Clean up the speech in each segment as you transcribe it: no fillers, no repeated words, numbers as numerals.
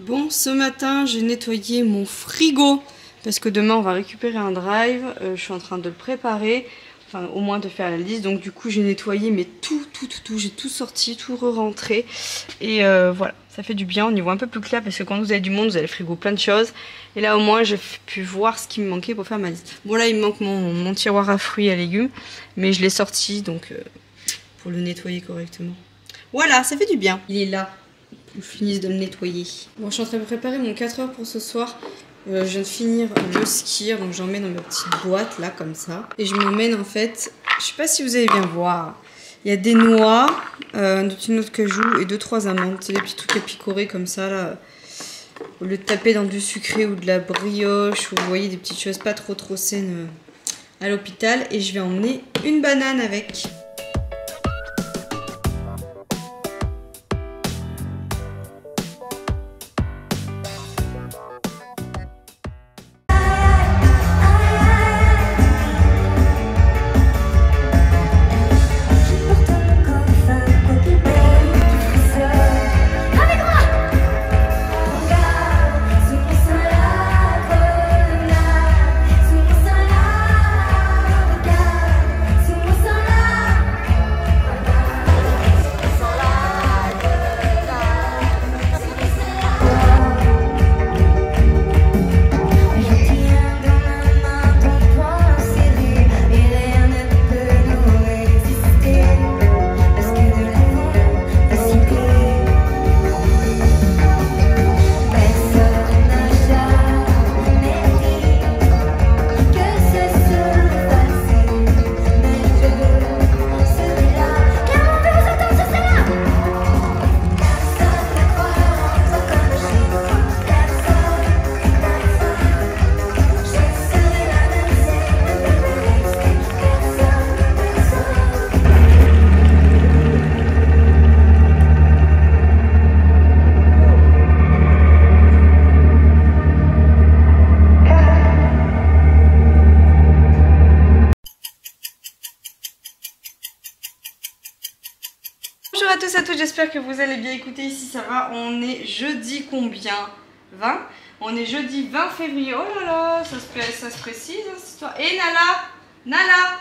Bon, ce matin, j'ai nettoyé mon frigo parce que demain, on va récupérer un drive. Je suis en train de le préparer, enfin, au moins de faire la liste. Donc, du coup, j'ai nettoyé, mais tout. J'ai tout sorti, tout re-rentré. Et voilà, ça fait du bien. On y voit un peu plus clair parce que quand vous avez du monde, vous avez le frigo plein de choses. Et là, au moins, j'ai pu voir ce qui me manquait pour faire ma liste. Bon, là, il me manque mon tiroir à fruits et à légumes, mais je l'ai sorti, donc pour le nettoyer correctement. Voilà, ça fait du bien. Il est là. Je finisse de le nettoyer. Bon, je suis en train de préparer mon 4 heures pour ce soir. Je viens de finir le skier, donc j'en mets dans ma petite boîte là, comme ça. Et je m'emmène en fait, je sais pas si vous allez bien voir. Il y a des noix, une noix de cajou et 2-3 amandes. C'est des petits trucs à picorer comme ça là. Au lieu de taper dans du sucré ou de la brioche, ou vous voyez des petites choses pas trop saines à l'hôpital. Et je vais emmener une banane avec. Bonjour à tous et à toutes, j'espère que vous allez bien. Écoutez, ici ça va, on est jeudi combien? 20. On est jeudi 20 février. Oh là là, ça se précise hein, cette histoire. Et Nala,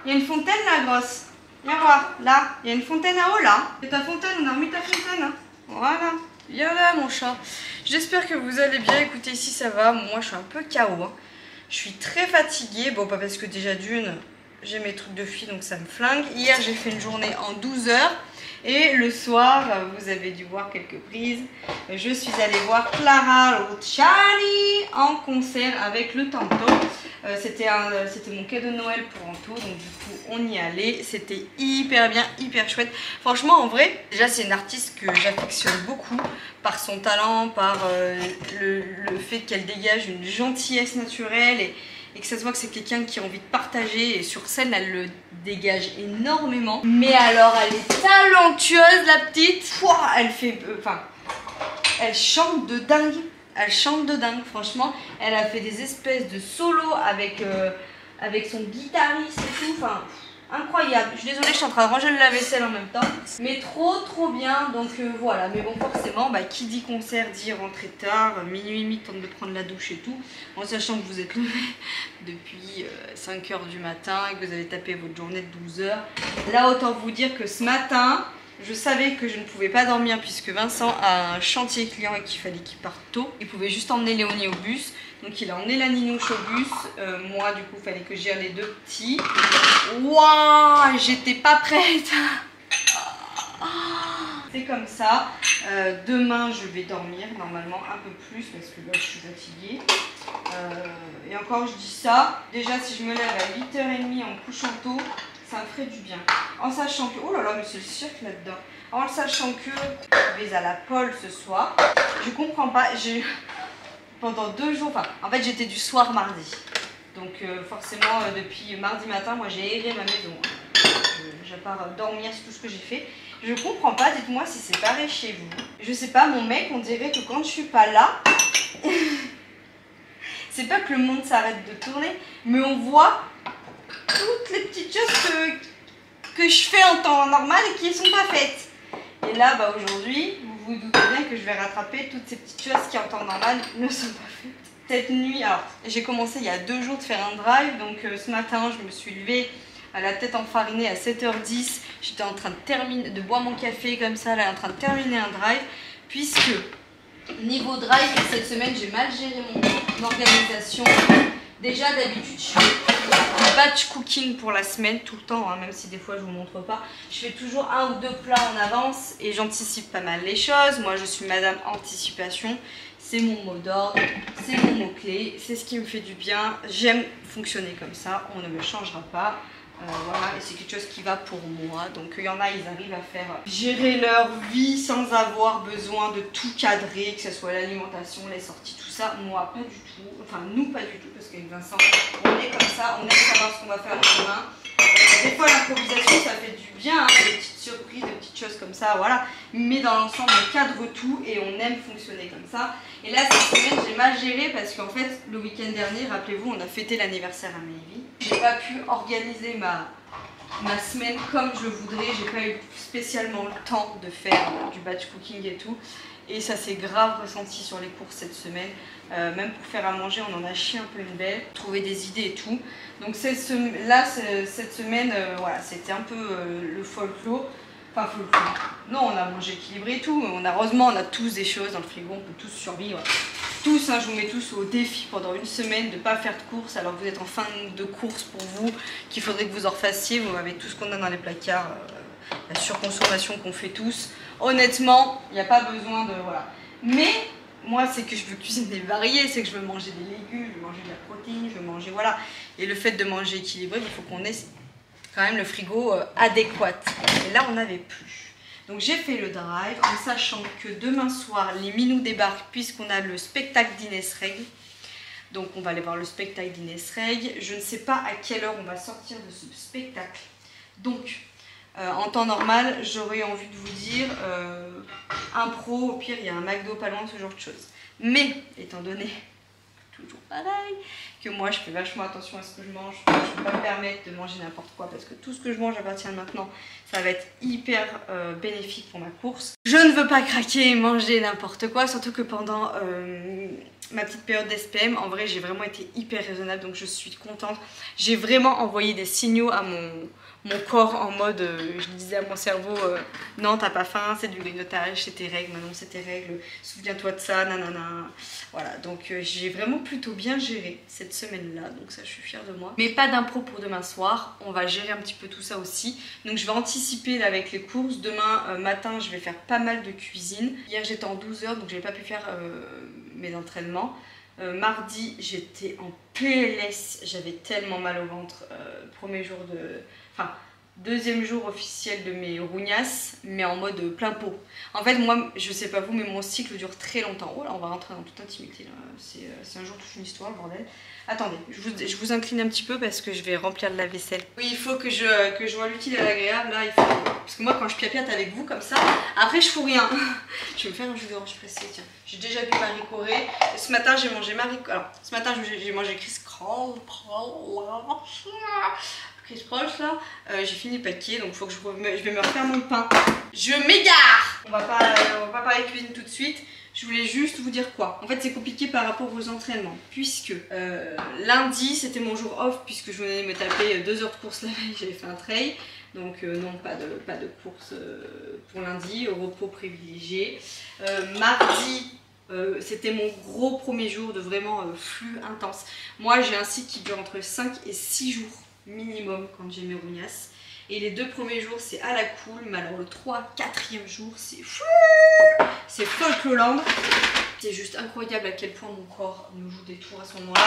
il y a une fontaine là, grosse. Viens voir, là, il y a une fontaine à eau là. C'est ta fontaine, on a remis ta fontaine. Hein. Voilà, viens là mon chat. J'espère que vous allez bien. Écoutez, ici ça va, moi je suis un peu KO. Hein. Je suis très fatiguée, bon pas parce que déjà d'une... J'ai mes trucs de fille donc ça me flingue. Hier j'ai fait une journée en 12 heures. Et le soir, vous avez dû voir quelques prises. Je suis allée voir Clara Luciani en concert avec le Tanto. C'était mon cadeau de Noël pour Anto. Donc du coup on y allait. C'était hyper bien, hyper chouette. Franchement en vrai, déjà c'est une artiste que j'affectionne beaucoup. Par son talent, par le fait qu'elle dégage une gentillesse naturelle. Et que ça se voit que c'est quelqu'un qui a envie de partager, et sur scène elle le dégage énormément. Mais alors elle est talentueuse la petite. Pouah, elle fait, elle chante de dingue. Elle chante de dingue franchement. Elle a fait des espèces de solos avec son guitariste et tout. Enfin incroyable. Je suis désolée, je suis en train de ranger le lave-vaisselle en même temps. Mais trop bien. Donc voilà. Mais bon, forcément, qui dit concert dit rentrer tard, minuit, temps de prendre la douche et tout. En sachant que vous êtes levé depuis 5 h du matin et que vous avez tapé votre journée de 12 heures. Là, autant vous dire que ce matin, je savais que je ne pouvais pas dormir puisque Vincent a un chantier client et qu'il fallait qu'il parte tôt. Il pouvait juste emmener Léonie au bus. Donc il a emmené la Ninouche au bus. Moi du coup il fallait que je gère les deux petits. Waouh, j'étais pas prête. C'est comme ça. Demain je vais dormir normalement un peu plus parce que là je suis fatiguée. Et encore je dis ça. Déjà si je me lève à 8h30 en couchant tôt, ça me ferait du bien. En sachant que... Oh là là mais c'est le cirque là-dedans. En sachant que je vais à la pole ce soir. Je comprends pas. Pendant 2 jours, en fait j'étais du soir mardi. Donc forcément depuis mardi matin, moi j'ai aéré ma maison. J'ai pas dormir, c'est tout ce que j'ai fait. Je comprends pas, dites-moi si c'est pareil chez vous. Je sais pas, mon mec, on dirait que quand je suis pas là, c'est pas que le monde s'arrête de tourner, mais on voit toutes les petites choses que je fais en temps normal et qui ne sont pas faites. Et là, aujourd'hui, vous vous doutez bien que je vais rattraper toutes ces petites choses qui en temps normal ne sont pas faites. Cette nuit, alors j'ai commencé il y a 2 jours de faire un drive, donc ce matin je me suis levée à la tête enfarinée à 7h10. J'étais en train de boire mon café comme ça, là, en train de terminer un drive, puisque niveau drive, cette semaine j'ai mal géré mon organisation. Déjà d'habitude je fais du batch cooking pour la semaine tout le temps, hein, même si des fois je vous montre pas. Je fais toujours 1 ou 2 plats en avance et j'anticipe pas mal les choses. Moi je suis madame anticipation, c'est mon mot d'ordre, c'est mon mot clé, c'est ce qui me fait du bien. J'aime fonctionner comme ça, on ne me changera pas. Voilà, et c'est quelque chose qui va pour moi. Donc il y en a, ils arrivent à faire gérer leur vie sans avoir besoin de tout cadrer, que ce soit l'alimentation, les sorties, tout ça. Moi, pas du tout. Enfin, nous, pas du tout, parce qu'avec Vincent, on est comme ça, on aime savoir ce qu'on va faire demain. Des fois, l'improvisation, ça fait du bien, hein, des petites surprises, des petites choses comme ça, voilà. Mais dans l'ensemble, on cadre tout et on aime fonctionner comme ça. Et là, cette semaine, j'ai mal géré parce qu'en fait, le week-end dernier, rappelez-vous, on a fêté l'anniversaire à Maëvi. J'ai pas pu organiser ma semaine comme je le voudrais. J'ai pas eu spécialement le temps de faire du batch cooking et tout. Et ça s'est grave ressenti sur les courses cette semaine. Même pour faire à manger, on en a chié un peu une belle. Trouver des idées et tout. Donc cette semaine, voilà, c'était un peu le folklore. Enfin, folklore. Non, on a mangé équilibré et tout. Heureusement, on a tous des choses dans le frigo. On peut tous survivre. Tous, hein, je vous mets tous au défi pendant une semaine de ne pas faire de courses alors que vous êtes en fin de course pour vous, qu'il faudrait que vous en refassiez. Vous avec tout ce qu'on a dans les placards, la surconsommation qu'on fait tous. Honnêtement, il n'y a pas besoin de... Voilà. Mais moi, c'est que je veux cuisiner varié, c'est que je veux manger des légumes, je veux manger de la protéine, je veux manger... Voilà. Et le fait de manger équilibré, il faut qu'on ait quand même le frigo adéquat. Et là, on n'avait plus. Donc j'ai fait le drive en sachant que demain soir, les minous débarquent puisqu'on a le spectacle d'Inès Règle. Donc on va aller voir le spectacle d'Inès Règle. Je ne sais pas à quelle heure on va sortir de ce spectacle. Donc en temps normal, j'aurais envie de vous dire impro, au pire il y a un McDo pas loin, ce genre de choses. Mais étant donné, toujours pareil, que moi je fais vachement attention à ce que je mange, je ne peux pas me permettre de manger n'importe quoi parce que tout ce que je mange à partir de maintenant, ça va être hyper bénéfique pour ma course. Je ne veux pas craquer et manger n'importe quoi, surtout que pendant ma petite période d'SPM, en vrai j'ai vraiment été hyper raisonnable, donc je suis contente. J'ai vraiment envoyé des signaux à mon corps en mode, je disais à mon cerveau, non t'as pas faim, c'est du grignotage, c'est tes règles, maintenant c'est tes règles, souviens-toi de ça, nanana. Voilà, donc j'ai vraiment plutôt bien géré cette semaine-là, donc ça je suis fière de moi. Mais pas d'impro pour demain soir, on va gérer un petit peu tout ça aussi. Donc je vais anticiper là, avec les courses, demain matin je vais faire pas mal de cuisine. Hier j'étais en 12 heures donc j'ai pas pu faire mes entraînements. Mardi j'étais en PLS, j'avais tellement mal au ventre, premier jour de... Enfin, deuxième jour officiel de mes rougnasses, mais en mode plein pot. En fait, moi, je sais pas vous, mais mon cycle dure très longtemps. Oh là, on va rentrer dans toute intimité. C'est un jour toute une histoire, le bordel. Attendez, je vous incline un petit peu parce que je vais remplir de la vaisselle. Oui, il faut que je vois l'utile et l'agréable. Là, il faut... Parce que moi, quand je piapiate avec vous comme ça, après, je fous rien. Je vais me faire un jus d'orange pressé, tiens. J'ai déjà bu Marie Corée. Ce matin, j'ai mangé Marie... Alors, ce matin, j'ai mangé Chris Kroll. Proche là, j'ai fini le paquet donc il faut que je vais me refaire mon pain. Je m'égare. On va pas parler cuisine tout de suite. Je voulais juste vous dire quoi. En fait c'est compliqué par rapport aux entraînements puisque lundi c'était mon jour off puisque je venais de me taper 2 heures de course la veille, j'avais fait un trail. Donc non, pas de course pour lundi, au repos privilégié. Mardi, c'était mon gros premier jour de vraiment flux intense. Moi j'ai un cycle qui dure entre 5 et 6 jours minimum quand j'ai mes rougnasses. Et les 2 premiers jours c'est à la cool, mais alors le 4e jour c'est fou, c'est folkloland. C'est juste incroyable à quel point mon corps me joue des tours à ce moment-là.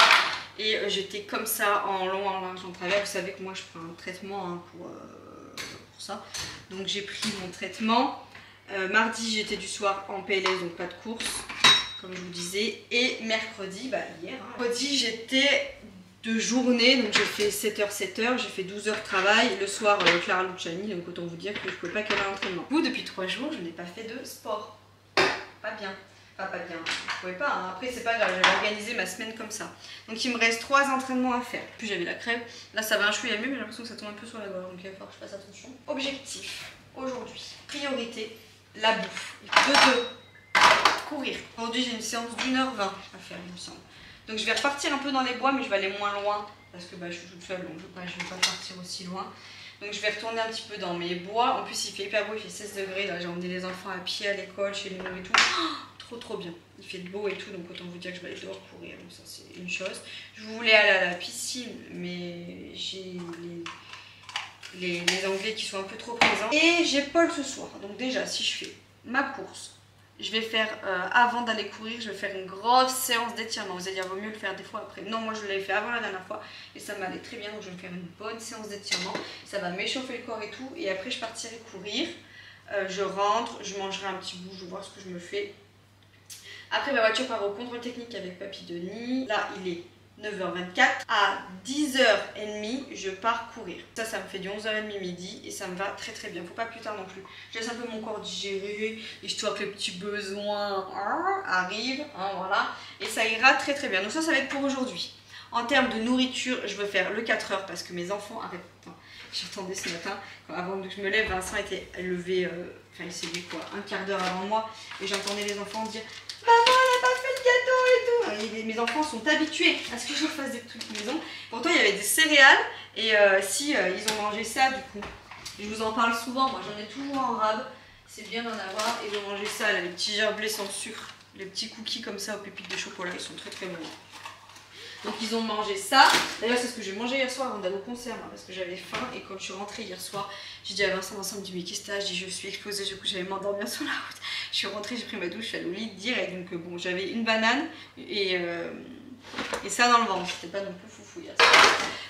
Et j'étais comme ça en long, en large, en travers. Vous savez que moi je prends un traitement hein, pour ça. Donc j'ai pris mon traitement. Mardi j'étais du soir en PLS, donc pas de course comme je vous disais. Et mercredi, bah hier, hein, mercredi j'étais de journée, donc j'ai fait 7h, j'ai fait 12 heures de travail, le soir Clara Luciani, donc autant vous dire que je ne pouvais pas caler un entraînement. Vous, depuis 3 jours, je n'ai pas fait de sport. Pas bien. Enfin, pas bien, je pouvais pas, hein. Après c'est pas grave, j'avais organisé ma semaine comme ça. Donc il me reste 3 entraînements à faire. Puis j'avais la crève, là ça va un chouïa mieux, mais j'ai l'impression que ça tombe un peu sur la gorge, donc il va falloir que je fasse attention. Objectif, aujourd'hui, priorité, la bouffe. De 2, courir. Aujourd'hui j'ai une séance d'1h20 à faire il me semble. Donc je vais repartir un peu dans les bois mais je vais aller moins loin parce que je suis toute seule donc je vais pas partir aussi loin. Donc je vais retourner un petit peu dans mes bois. En plus il fait hyper beau, il fait 16 degrés. Là j'ai emmené les enfants à pied à l'école, chez nous et tout. Oh, trop bien. Il fait beau et tout donc autant vous dire que je vais aller dehors courir. Donc ça c'est une chose. Je voulais aller à la piscine mais j'ai les Anglais qui sont un peu trop présents. Et j'ai Paul ce soir. Donc déjà si je fais ma course, je vais faire, avant d'aller courir, je vais faire une grosse séance d'étirement. Vous allez dire, vaut mieux le faire des fois après. Non, moi je l'avais fait avant la dernière fois et ça m'allait très bien. Donc je vais me faire une bonne séance d'étirement. Ça va m'échauffer le corps et tout. Et après je partirai courir. Je rentre, je mangerai un petit bout, je vais voir ce que je me fais. Après ma voiture part au contrôle technique avec Papy Denis. Là il est 9h24. À 10h30, je pars courir. Ça me fait du 11h30 midi et ça me va très bien. Faut pas plus tard non plus. Je laisse un peu mon corps digérer, histoire que les petits besoins arrivent. Hein, voilà. Et ça ira très bien. Donc ça va être pour aujourd'hui. En termes de nourriture, je veux faire le 4h parce que mes enfants arrêtent. Enfin, j'entendais ce matin, avant que je me lève, Vincent était levé, il s'est levé quoi, un quart d'heure avant moi. Et j'entendais les enfants dire « Maman, elle n'a pas fait le gâteau et tout !» Mes enfants sont habitués à ce que je fasse des trucs maison. Pourtant, il y avait des céréales et ils ont mangé ça du coup. Je vous en parle souvent, moi j'en ai toujours en rab. C'est bien d'en avoir. Ils ont mangé ça, là, les petits gerblés sans sucre, les petits cookies comme ça aux pépites de chocolat, ils sont très bons. Donc ils ont mangé ça. D'ailleurs c'est ce que j'ai mangé hier soir avant d'aller au concert hein, parce que j'avais faim et quand je suis rentrée hier soir, j'ai dit à Vincent me dit mais qu'est-ce que t'as? Je dis je suis explosée, du coup j'allais m'endormir sur la route. Je suis rentrée, j'ai pris ma douche, je suis allée au lit direct. Donc bon j'avais une banane et ça dans le ventre. C'était pas non plus foufou hier soir.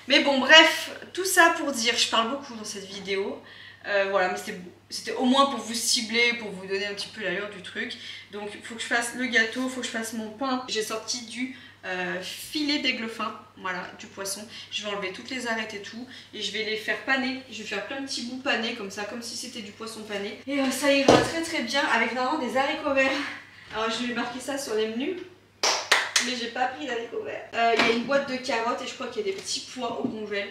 Mais bon bref, tout ça pour dire, je parle beaucoup dans cette vidéo. Voilà, mais c'était au moins pour vous cibler, pour vous donner un petit peu l'allure du truc. Donc il faut que je fasse le gâteau, il faut que je fasse mon pain. J'ai sorti du filet d'aigle fin, voilà, du poisson. Je vais enlever toutes les arêtes et tout et je vais les faire paner. Je vais faire plein de petits bouts panés comme ça, comme si c'était du poisson pané. Et ça ira très bien avec normalement des haricots verts. Alors je vais marquer ça sur les menus, mais j'ai pas pris d'haricots verts. Il y a une boîte de carottes et je crois qu'il y a des petits pois au congèle.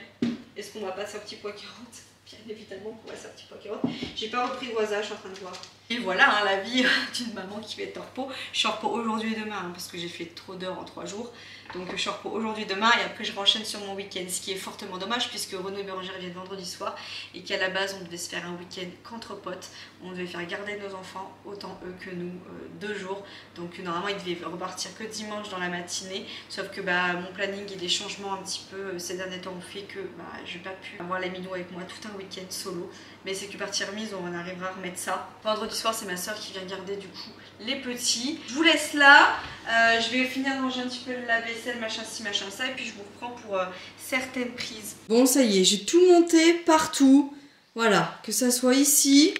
Est-ce qu'on va passer un petit pois carottes? Bien évidemment qu'on va faire un petit pois carottes. J'ai pas repris de voisage, je suis en train de voir. Et voilà hein, la vie d'une maman qui fait être en repos. Je suis en repos aujourd'hui et demain hein, parce que j'ai fait trop d'heures en 3 jours. Donc je suis en repos aujourd'hui et demain et après je renchaîne sur mon week-end. Ce qui est fortement dommage puisque Renaud et Bérangère viennent vendredi soir et qu'à la base on devait se faire un week-end qu'entre potes. On devait faire garder nos enfants, autant eux que nous, 2 jours. Donc normalement ils devaient repartir que dimanche dans la matinée. Sauf que mon planning et des changements un petit peu ces derniers temps ont fait que je n'ai pas pu avoir les minous avec moi tout un week-end solo. Mais c'est que partie remise, on arrivera à remettre ça. Vendredi soir, c'est ma soeur qui vient garder du coup les petits. Je vous laisse là. Je vais finir de manger un petit peu la vaisselle, machin ci, machin ça. Et puis je vous reprends pour certaines prises. Bon, ça y est, j'ai tout monté partout. Voilà, que ça soit ici,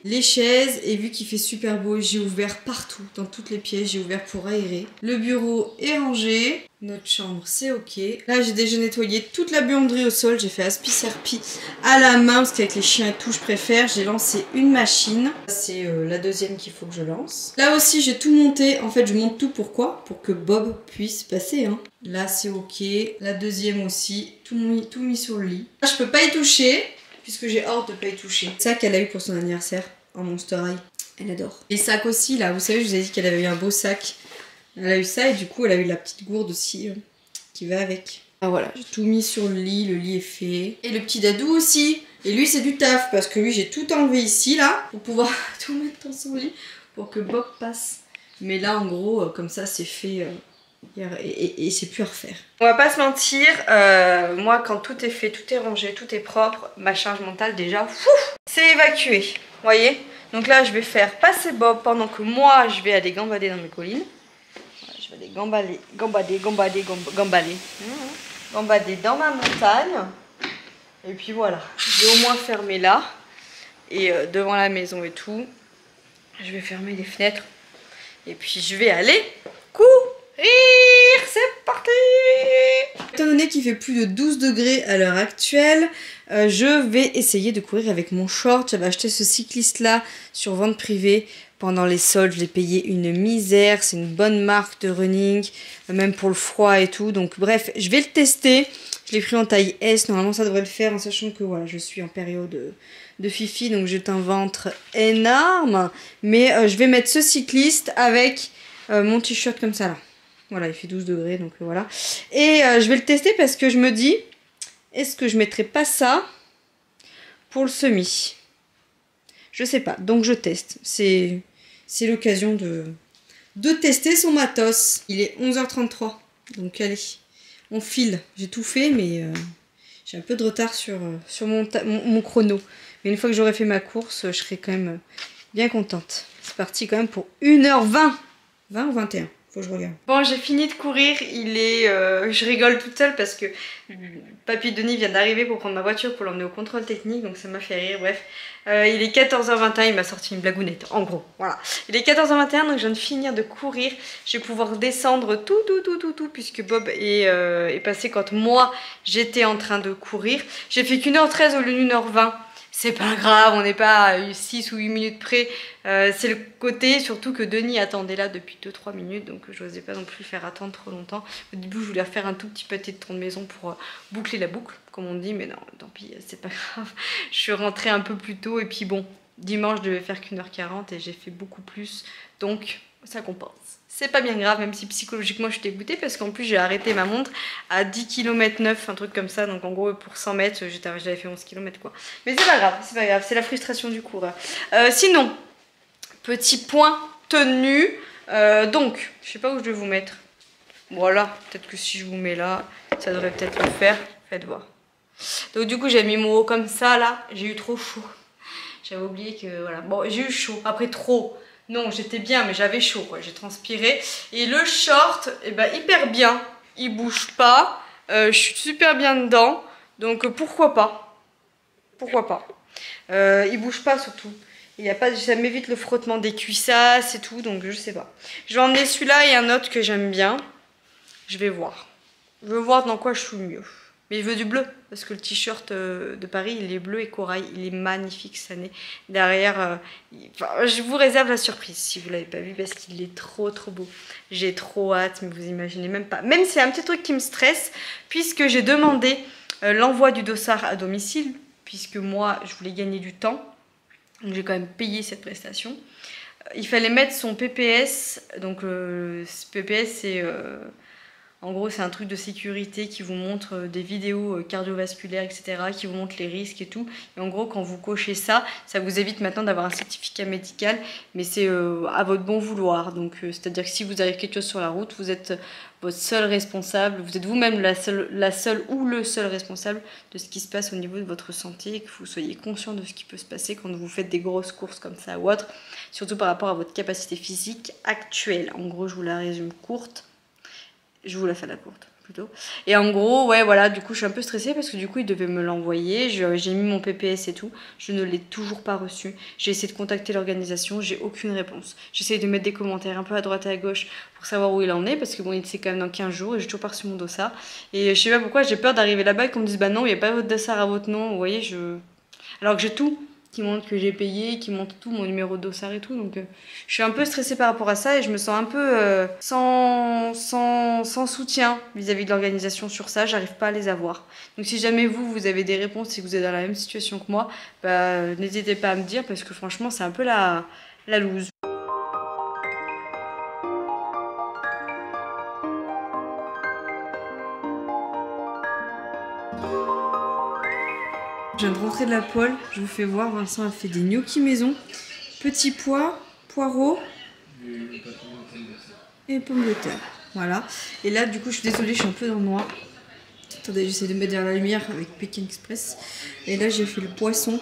les chaises. Et vu qu'il fait super beau, j'ai ouvert partout, dans toutes les pièces. J'ai ouvert pour aérer. Le bureau est rangé. Notre chambre, c'est ok. Là, j'ai déjà nettoyé toute la buanderie au sol. J'ai fait aspi-serpi à la main parce qu'avec les chiens et tout, je préfère. J'ai lancé une machine. C'est la deuxième qu'il faut que je lance. Là aussi, j'ai tout monté. En fait, je monte tout. Pourquoi? Pour que Bob puisse passer. Hein. Là, c'est ok. La deuxième aussi. Tout mis sur le lit. Là, je peux pas y toucher puisque j'ai hâte de pas y toucher. C'est ça qu'elle a eu pour son anniversaire en Monster High. Elle adore. Les sacs aussi, là. Vous savez, je vous ai dit qu'elle avait eu un beau sac. Elle a eu ça et du coup elle a eu la petite gourde aussi qui va avec. Ah voilà, j'ai tout mis sur le lit est fait. Et le petit dadou aussi. Et lui c'est du taf parce que lui j'ai tout enlevé ici là pour pouvoir tout mettre dans son lit pour que Bob passe. Mais là en gros comme ça c'est fait et c'est plus à refaire. On va pas se mentir, moi quand tout est fait, tout est rangé, tout est propre, ma charge mentale déjà, c'est évacué. Vous voyez? Donc là je vais faire passer Bob pendant que moi je vais aller gambader dans mes collines. Je vais aller gambader dans ma montagne. Et puis voilà, j'ai au moins fermé là. Et devant la maison et tout. Je vais fermer les fenêtres. Et puis je vais aller courir. C'est parti! Étant donné qu'il fait plus de 12 degrés à l'heure actuelle, je vais essayer de courir avec mon short. J'avais acheté ce cycliste là sur vente privée. Pendant les soldes, je l'ai payé une misère. C'est une bonne marque de running, même pour le froid et tout. Donc bref, je vais le tester. Je l'ai pris en taille S, normalement ça devrait le faire, en sachant que voilà, je suis en période de fifi, donc j'ai un ventre énorme. Mais je vais mettre ce cycliste avec mon t-shirt comme ça là. Voilà, il fait 12 degrés, donc voilà. Et je vais le tester parce que je me dis, est-ce que je mettrai pas ça pour le semi? Je sais pas, donc je teste. C'est l'occasion de tester son matos. Il est 11h33, donc allez. On file, j'ai tout fait, mais j'ai un peu de retard sur mon chrono. Mais une fois que j'aurai fait ma course, je serai quand même bien contente. C'est parti quand même pour 1h20. 20 ou 21? Faut que je regarde. Bon, j'ai fini de courir. Il est... je rigole toute seule parce que Papy Denis vient d'arriver pour prendre ma voiture pour l'emmener au contrôle technique. Donc ça m'a fait rire, bref. Il est 14h21, il m'a sorti une blagounette, en gros, voilà. Il est 14h21, donc je viens de finir de courir. Je vais pouvoir descendre tout, puisque Bob est passé quand moi, j'étais en train de courir. J'ai fait qu'1h13 au lieu d'1h20. C'est pas grave, on n'est pas à 6 ou 8 minutes près. C'est le côté, surtout que Denis attendait là depuis 2-3 minutes, donc je n'osais pas non plus le faire attendre trop longtemps. Au début, je voulais faire un tout petit pâté de tour de maison pour boucler la boucle, comme on dit, mais non, tant pis, c'est pas grave. Je suis rentrée un peu plus tôt, et puis bon, dimanche, je devais faire qu'1h40 et j'ai fait beaucoup plus, donc ça compense. C'est pas bien grave, même si psychologiquement je suis dégoûtée, parce qu'en plus j'ai arrêté ma montre à 10 km 9, un truc comme ça. Donc en gros pour 100 mètres, j'avais fait 11 km quoi. Mais c'est pas grave, c'est la frustration du cours. Sinon, petit point tenu. Donc, je sais pas où je vais vous mettre. Voilà, peut-être que si je vous mets là, ça devrait peut-être le faire. Faites voir. Donc du coup j'ai mis mon haut comme ça là, j'ai eu trop chaud. J'avais oublié que voilà, bon j'ai eu chaud, après trop. Non, j'étais bien, mais j'avais chaud, quoi. J'ai transpiré. Et le short, eh ben, hyper bien. Il bouge pas. Je suis super bien dedans. Donc, pourquoi pas? Pourquoi pas? Il bouge pas, surtout. Il y a pas, ça m'évite le frottement des cuissasses et tout. Donc, je sais pas. Je vais emmener celui-là et un autre que j'aime bien. Je vais voir. Je veux voir dans quoi je suis mieux. Mais je veux du bleu, parce que le t-shirt de Paris, il est bleu et corail. Il est magnifique cette année. Derrière, enfin, je vous réserve la surprise si vous ne l'avez pas vu, parce qu'il est trop beau. J'ai trop hâte, mais vous imaginez même pas. Même c'est un petit truc qui me stresse, puisque j'ai demandé l'envoi du dossard à domicile, puisque moi, je voulais gagner du temps. Donc j'ai quand même payé cette prestation. Il fallait mettre son PPS. Donc ce PPS, c'est... en gros, c'est un truc de sécurité qui vous montre des vidéos cardiovasculaires, etc., qui vous montre les risques et tout. Et en gros, quand vous cochez ça, ça vous évite maintenant d'avoir un certificat médical, mais c'est à votre bon vouloir. Donc, c'est-à-dire que si vous avez quelque chose sur la route, vous êtes votre seul responsable, vous êtes vous-même la seule ou le seul responsable de ce qui se passe au niveau de votre santé, et que vous soyez conscient de ce qui peut se passer quand vous faites des grosses courses comme ça ou autre, surtout par rapport à votre capacité physique actuelle. En gros, je vous la résume courte. Je vous la fais à la courte plutôt. Et en gros, ouais, voilà, du coup, je suis un peu stressée parce que du coup, il devait me l'envoyer. J'ai mis mon PPS et tout. Je ne l'ai toujours pas reçu. J'ai essayé de contacter l'organisation. J'ai aucune réponse. J'essaie de mettre des commentaires un peu à droite et à gauche pour savoir où il en est, parce que bon, il c'est quand même dans 15 jours et j'ai toujours pas reçu mon dossard. Et je sais pas pourquoi, j'ai peur d'arriver là-bas et qu'on me dise bah non, il n'y a pas votre dossard à votre nom. Vous voyez, alors que j'ai tout qui montre que j'ai payé, qui montre tout, mon numéro de dossard et tout. Donc je suis un peu stressée par rapport à ça et je me sens un peu sans soutien vis-à-vis de l'organisation sur ça. J'arrive pas à les avoir. Donc si jamais vous avez des réponses et que vous êtes dans la même situation que moi, bah, n'hésitez pas à me dire, parce que franchement c'est un peu la loose. Je viens de rentrer de la pôle, je vous fais voir, Vincent a fait des gnocchis maison, petits pois, poireaux et pommes de terre. Voilà. Et là, du coup, je suis désolée, je suis un peu dans le noir. Attendez, j'essaie de mettre derrière la lumière avec Pékin Express. Et là, j'ai fait le poisson.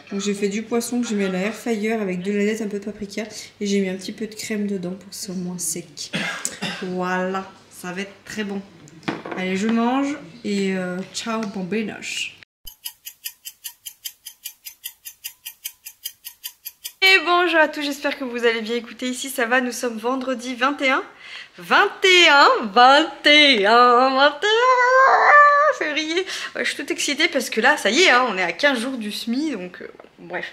Donc, j'ai fait du poisson que j'ai mis à la air fryer avec de l'aneth, un peu de paprika. Et j'ai mis un petit peu de crème dedans pour que ce soit moins sec. Voilà, ça va être très bon. Allez, je mange et ciao, bambinos. Et bonjour à tous, j'espère que vous allez bien. Écoutez, ici ça va, nous sommes vendredi 21 février. Ouais, je suis toute excitée parce que là, ça y est, hein, on est à 15 jours du SMI, donc bref.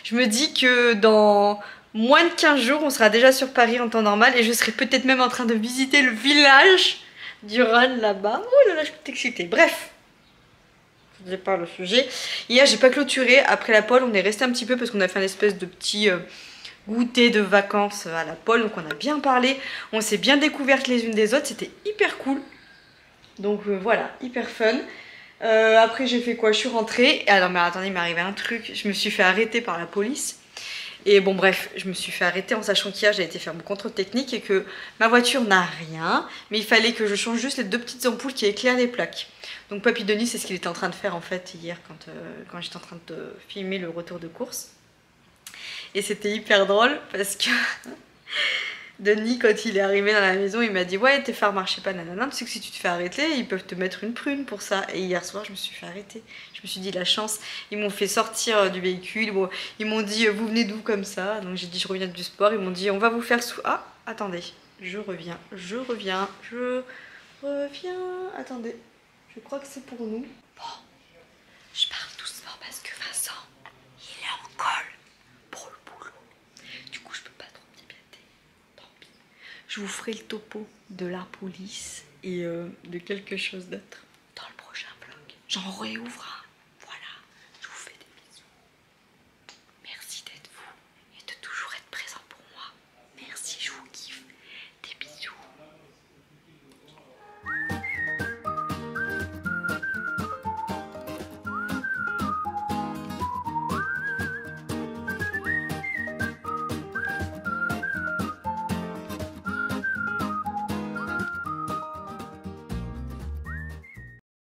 Je me dis que dans moins de 15 jours, on sera déjà sur Paris en temps normal et je serai peut-être même en train de visiter le village du Rhône là-bas. Oh là là, je suis toute excitée. Bref. c'est pas le sujet. Hier j'ai pas clôturé, après la pole on est resté un petit peu parce qu'on a fait un espèce de petit goûter de vacances à la pole, donc on a bien parlé, on s'est bien découvertes les unes des autres, c'était hyper cool. Donc voilà, hyper fun. Après j'ai fait quoi? Je suis rentrée. Alors mais attendez, il m'est arrivé un truc. Je me suis fait arrêter par la police. Et bon bref, je me suis fait arrêter en sachant qu'hier j'ai été faire mon contrôle technique et que ma voiture n'a rien. Mais il fallait que je change juste les 2 petites ampoules qui éclairent les plaques. Donc Papy Denis, c'est ce qu'il était en train de faire en fait hier quand j'étais en train de filmer le retour de course. Et c'était hyper drôle parce que... Denis, quand il est arrivé dans la maison, il m'a dit ouais, tes phares marchaient pas, nanana. Tu sais que si tu te fais arrêter, ils peuvent te mettre une prune pour ça. Et hier soir, je me suis fait arrêter. Je me suis dit la chance. Ils m'ont fait sortir du véhicule. Bon, ils m'ont dit vous venez d'où comme ça? Donc j'ai dit je reviens du sport. Ils m'ont dit on va vous faire sous. Ah, attendez, je reviens. Attendez, je crois que c'est pour nous. Bon, je parle doucement parce que Vincent, il est en col. Je vous ferai le topo de la police et de quelque chose d'autre dans le prochain vlog. J'en réouvre un.